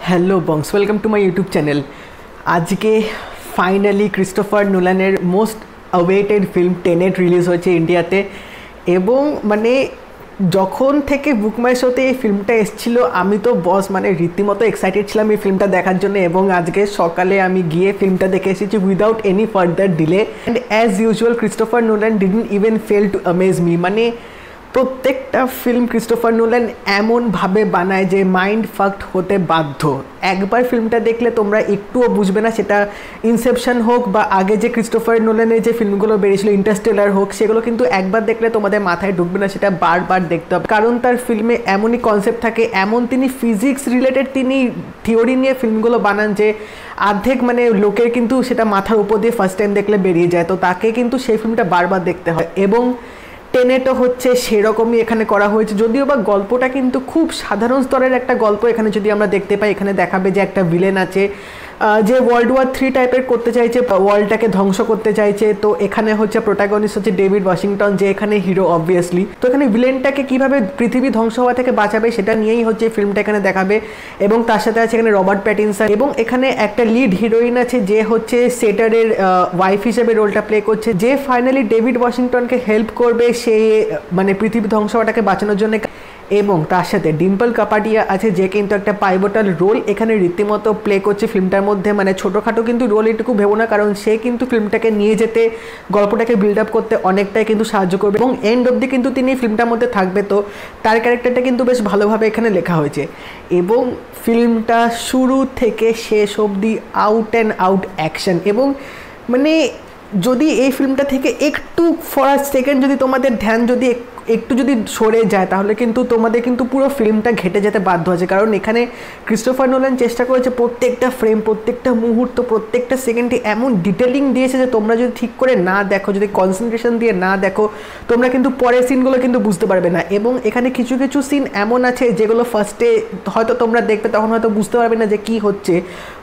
Hello bongs, welcome to my YouTube channel. আজকে finally Christopher নোলানের most awaited film Tenet release হয়েছে ইন্ডিয়াতে। এবং মানে যখন থেকে বুক মাই শোতে এই ফিল্মটা এসেছিল আমি তো বস রীতিমতো এক্সাইটেড ছিলাম এই ফিল্মটা দেখার জন্য। এবং আজকে সকালে আমি গিয়ে ফিল্মটা দেখে এসেছি without any further delay. And as usual Christopher Nolan didn't even fail to amaze me. প্রত্যেকটা ফিল্ম ক্রিস্টোফার নোলান এমনভাবে বানায় যে মাইন্ড ফাকড হতে বাধ্য। একবার ফিল্মটা দেখলে তোমরা একটুও বুঝবে না, সেটা ইনসেপশন হোক বা আগে যে ক্রিস্টোফার নোলানের যে ফিল্মগুলো বেরিয়েছিল ইন্টারস্টেলার হোক, সেগুলো কিন্তু একবার দেখলে তোমাদের মাথায় ঢুকবে না, সেটা বারবার দেখতে হবে। কারণ তার ফিল্মে এমনই কনসেপ্ট থাকে, এমন তিনি ফিজিক্স রিলেটেড তিনি থিওরি নিয়ে ফিল্মগুলো বানান যে অর্ধেক লোকের কিন্তু সেটা মাথার উপর দিয়ে ফার্স্ট টাইম দেখলে বেরিয়ে যায়। তো তাকে কিন্তু সেই ফিল্মটা বারবার দেখতে হয়। এবং টেনেটও হচ্ছে সেরকমই এখানে করা হয়েছে, যদিও বা গল্পটা কিন্তু খুব সাধারণ স্তরের একটা গল্প। এখানে যদি আমরা দেখতে পাই, এখানে দেখাবে যে একটা ভিলেন আছে যে ওয়ার্ল্ড ওয়ার 3 টাইপের করতে চাইছে, ওয়ার্ল্ডটাকে ধ্বংস করতে চাইছে। তো এখানে হচ্ছে প্রোটাগনিস্ট হচ্ছে ডেভিড ওয়াশিংটন, যে এখানে হিরো অবভিয়াসলি। তো এখানে ভিলেনটাকে কীভাবে পৃথিবী ধ্বংস হওয়া থেকে বাঁচাবে সেটা নিয়েই হচ্ছে ফিল্মটা এখানে দেখাবে। এবং তার সাথে আছে এখানে রবার্ট প্যাটিনসন, এবং এখানে একটা লিড হিরোইন আছে যে হচ্ছে সেটারের ওয়াইফ হিসেবে রোলটা প্লে করছে, যে ফাইনালি ডেভিড ওয়াশিংটনকে হেল্প করবে সে পৃথিবী ধ্বংস হওয়াটাকে বাঁচানোর জন্য। এবং তার সাথে ডিম্পল কাপাডিয়া আছে, যে কিন্তু একটা পাইভটাল রোল এখানে রীতিমতো প্লে করছে ফিল্মটার মধ্যে। ছোটোখাটো কিন্তু রোল এটুকু ভেবো না, কারণ সে কিন্তু ফিল্মটাকে নিয়ে যেতে, গল্পটাকে বিল্ড আপ করতে অনেকটাই কিন্তু সাহায্য করবে। এবং এন্ড অবধি কিন্তু তিনি ফিল্মটার মধ্যে থাকবে। তো তার ক্যারেক্টারটা কিন্তু বেশ ভালোভাবে এখানে লেখা হয়েছে। এবং ফিল্মটা শুরু থেকে শেষ অবধি আউট অ্যান্ড আউট অ্যাকশন। এবং যদি এই ফিল্মটা থেকে একটু ফর আ সেকেন্ড যদি তোমাদের ধ্যান যদি একটু যদি সরে যায়, তাহলে কিন্তু তোমাদের কিন্তু পুরো ফিল্মটা ঘেটে যেতে বাধ্য আছে। কারণ এখানে ক্রিস্টোফার নোলান চেষ্টা করেছে প্রত্যেকটা ফ্রেম, প্রত্যেকটা মুহূর্ত, প্রত্যেকটা সেকেন্ডে এমন ডিটেলিং দিয়েছে যে তোমরা যদি ঠিক করে না দেখো, যদি কনসেন্ট্রেশন দিয়ে না দেখো, তোমরা কিন্তু পরের সিনগুলো কিন্তু বুঝতে পারবে না। এবং এখানে কিছু কিছু সিন এমন আছে যেগুলো ফার্স্টে হয়তো তোমরা দেখবে, তখন হয়তো বুঝতে পারবে না যে কী হচ্ছে,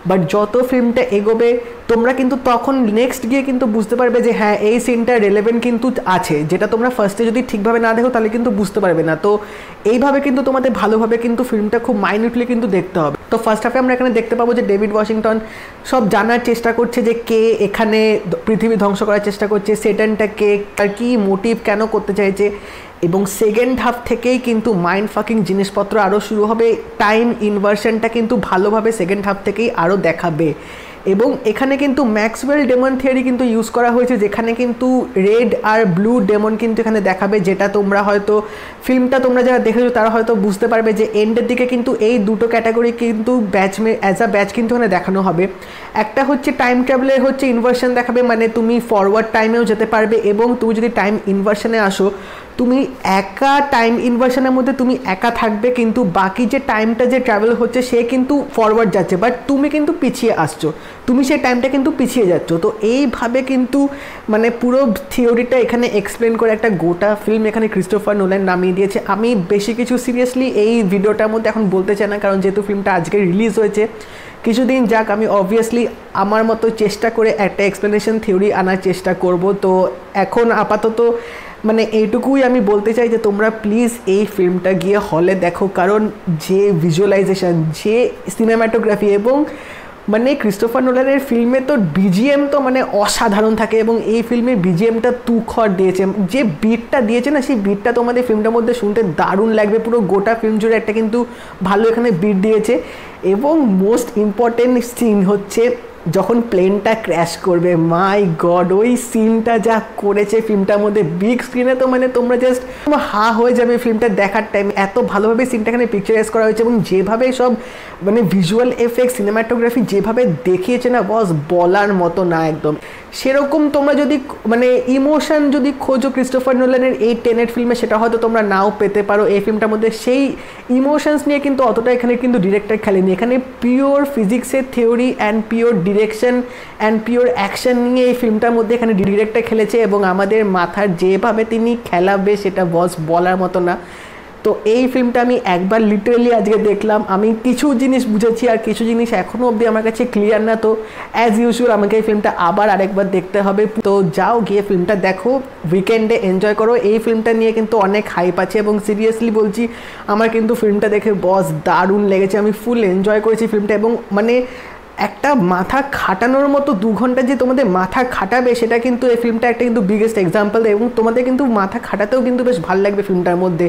বাট যত ফিল্মটা এগোবে তোমরা কিন্তু তখন নেক্সট গিয়ে কিন্তু বুঝতে পারবে যে হ্যাঁ এই সিনটা রেলেভেন্ট কিন্তু আছে, যেটা তোমরা ফার্স্টে যদি ঠিকভাবে না দেখো তাহলে কিন্তু বুঝতে পারবে না। তো এইভাবে কিন্তু তোমাদের ভালোভাবে কিন্তু ফিল্মটা খুব মাইনিউটলি কিন্তু দেখতে হবে। তো ফার্স্ট হাফে আমরা এখানে দেখতে পাবো যে ডেভিড ওয়াশিংটন সব জানার চেষ্টা করছে যে কে এখানে পৃথিবী ধ্বংস করার চেষ্টা করছে, সেটানটা কে, তার কী মোটিভ, কেন করতে চাইছে। এবং সেকেন্ড হাফ থেকেই কিন্তু মাইন্ড ফাকিং জিনিসপত্র আরও শুরু হবে। টাইম ইনভার্সনটা কিন্তু ভালোভাবে সেকেন্ড হাফ থেকেই আরও দেখাবে। এবং এখানে কিন্তু ম্যাক্সওয়েল ডেমন থিওরি কিন্তু ইউজ করা হয়েছে, যেখানে কিন্তু রেড আর ব্লু ডেমন কিন্তু এখানে দেখাবে, যেটা তোমরা হয়তো ফিল্মটা তোমরা যারা দেখেছো তারা হয়তো বুঝতে পারবে যে এন্ডের দিকে কিন্তু এই দুটো ক্যাটাগরি কিন্তু অ্যাজ আ ব্যাচ কিন্তু এখানে দেখানো হবে। একটা হচ্ছে টাইম ট্রাভেলের হচ্ছে ইনভার্সন দেখাবে, তুমি ফরওয়ার্ড টাইমেও যেতে পারবে। এবং তুমি যদি টাইম ইনভার্সনে আসো, তুমি একা টাইম ইনভার্সনের মধ্যে তুমি একা থাকবে, কিন্তু বাকি যে টাইমটা যে ট্রাভেল হচ্ছে সে কিন্তু ফরওয়ার্ড যাচ্ছে, বাট তুমি কিন্তু পিছিয়ে আসছো, তুমি সেই টাইমটা কিন্তু পিছিয়ে যাচ্ছ। তো এইভাবে কিন্তু পুরো থিওরিটা এখানে এক্সপ্লেন করে একটা গোটা ফিল্ম এখানে ক্রিস্টোফার নোলান নামিয়ে দিয়েছে। আমি বেশি কিছু সিরিয়াসলি এই ভিডিওটার মধ্যে এখন বলতে চাই না, কারণ যেহেতু ফিল্মটা আজকে রিলিজ হয়েছে, কিছুদিন যাক, আমি অবভিয়াসলি আমার মতো চেষ্টা করে একটা এক্সপ্লেনেশন থিওরি আনার চেষ্টা করব। তো এখন আপাতত এইটুকুই আমি বলতে চাই যে তোমরা প্লিজ এই ফিল্মটা গিয়ে হলে দেখো, কারণ যে ভিজুয়ালাইজেশন, যে সিনেমাটোগ্রাফি, এবং ক্রিস্টোফার নোলানের ফিল্মে তো বিজিএম তো অসাধারণ থাকে। এবং এই ফিল্মে বিজিএমটা তুখর দিয়েছে, যে বিটটা দিয়েছে না, সেই বিটটা তোমাদের ফিল্মটার মধ্যে শুনতে দারুণ লাগবে। পুরো গোটা ফিল্ম জুড়ে একটা কিন্তু ভালো এখানে বিট দিয়েছে। এবং মোস্ট ইম্পর্টেন্ট সিন হচ্ছে যখন প্লেনটা ক্র্যাশ করবে, মাই গড, ওই সিনটা যা করেছে ফিল্মটার মধ্যে বিগ স্ক্রিনে, তো তোমরা জাস্ট হা হয়ে যাবে ফিল্মটা দেখার টাইম। এত ভালোভাবে সিনটা এখানে পিকচারাইজ করা হয়েছে, এবং যেভাবে সব ভিজুয়াল এফেক্ট, সিনেমাটোগ্রাফি যেভাবে দেখিয়েছে না বস, বলার মতো না একদম। সেরকম তোমরা যদি ইমোশন যদি খোঁজো ক্রিস্টোফার নোলানের এই টেনেট ফিল্মে, সেটা হয়তো তোমরা নাও পেতে পারো এই ফিল্মটার মধ্যে। সেই ইমোশনস নিয়ে কিন্তু অতটা এখানে কিন্তু ডিরেক্টর খেলেনি। এখানে পিওর ফিজিক্সের theory and pure direction and pure action নিয়ে এই ফিল্মটার মধ্যে এখানে ডিরেক্টর খেলেছে। এবং আমাদের মাথার যেভাবে তিনি খেলাবে সেটা বস বলার মতো না। তো এই ফিল্মটা আমি একবার লিটারেলি আজকে দেখলাম, আমি কিছু জিনিস বুঝেছি আর কিছু জিনিস এখনও অবধি আমার কাছে ক্লিয়ার না। তো অ্যাজ ইউজুয়াল আমাকে এই ফিল্মটা আবার আরেকবার দেখতে হবে। তো যাও গিয়ে ফিল্মটা দেখো, উইকেন্ডে এনজয় করো। এই ফিল্মটা নিয়ে কিন্তু অনেক হাইপ আছে এবং সিরিয়াসলি বলছি আমার কিন্তু ফিল্মটা দেখে বস দারুণ লেগেছে, আমি ফুল এনজয় করেছি ফিল্মটা। এবং মানে একটা মাথা খাটানোর মতো 2 ঘন্টা যে তোমাদের মাথা খাটাবে সেটা কিন্তু এই ফিল্মটা একটা কিন্তু বিগেস্ট এক্সাম্পল। এবং তোমাদের কিন্তু মাথা খাটাতেও কিন্তু বেশ ভালো লাগবে ফিল্মটার মধ্যে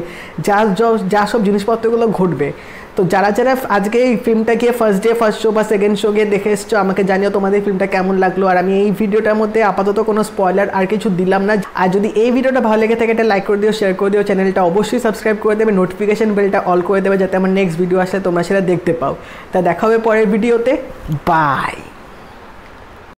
যা সব জিনিসপত্রগুলো ঘটবে। তো যারা যারা আজকে এই ফিল্মটা গিয়ে ফার্স্ট ডে ফার্স্ট শো বা সেকেন্ড শো গিয়ে দেখে এসছো আমাকে জানিও তোমাদের ফিল্মটা কেমন লাগলো। আর আমি এই ভিডিওটার মধ্যে আপাতত কোনো স্পয়লার আর কিছু দিলাম না। আর যদি এই ভিডিওটা ভালো লেগে থাকে এটা লাইক করে দিও, শেয়ার করে দিও, চ্যানেলটা অবশ্যই সাবস্ক্রাইব করে দেবে, নোটিফিকেশন বেলটা অল করে দেবে যাতে আমার নেক্সট ভিডিও আসলে তোমরা সেটা দেখতে পাও। তা দেখা হবে পরের ভিডিওতে, বাই।